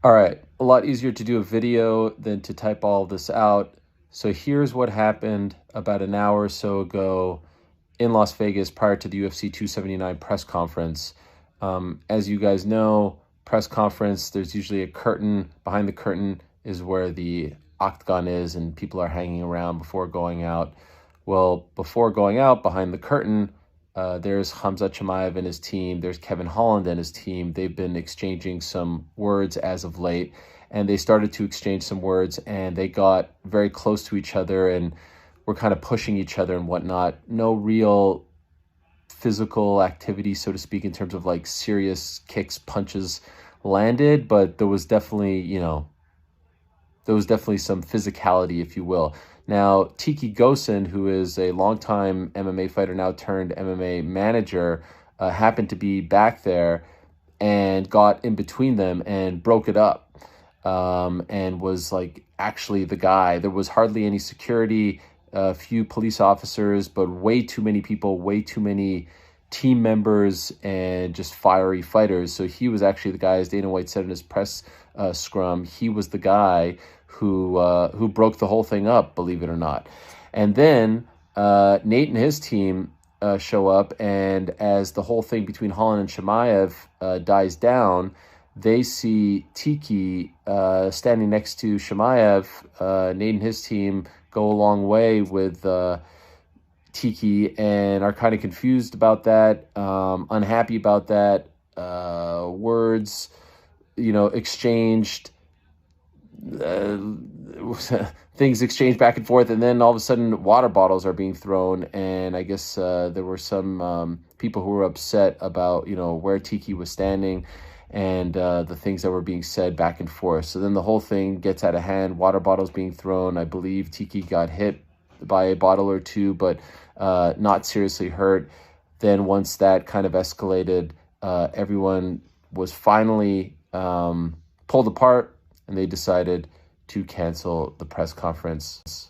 All right, a lot easier to do a video than to type all of this out. So here's what happened about an hour or so ago in Las Vegas prior to the UFC 279 press conference. As you guys know, press conference, there's usually a curtain. Behind the curtain is where the octagon is and people are hanging around before going out. Well, before going out, behind the curtain, there's Khamzat Chimaev and his team. There's Kevin Holland and his team. They've been exchanging some words as of late, and they started to exchange some words, and they got very close to each other and were kind of pushing each other and whatnot. No real physical activity, so to speak, in terms of like serious kicks, punches landed, but there was definitely, some physicality, if you will. Now, Tiki Gosen, who is a longtime MMA fighter, now turned MMA manager, happened to be back there and got in between them and broke it up, and was like actually the guy. There was hardly any security, a few police officers, but way too many people, way too many team members, and just fiery fighters. So he was actually the guy, as Dana White said in his press scrum, he was the guy who broke the whole thing up, believe it or not. And then Nate and his team show up, and as the whole thing between Holland and Chimaev dies down, they see Tiki standing next to Chimaev. Nate and his team go a long way with Tiki and are kind of confused about that, unhappy about that. Words, exchanged, things exchanged back and forth, and then all of a sudden water bottles are being thrown, and I guess there were some people who were upset about where Tiki was standing and the things that were being said back and forth. So then the whole thing gets out of hand, water bottles being thrown. I believe Tiki got hit by a bottle or two, but not seriously hurt. Then once that kind of escalated, everyone was finally pulled apart, and they decided to cancel the press conference.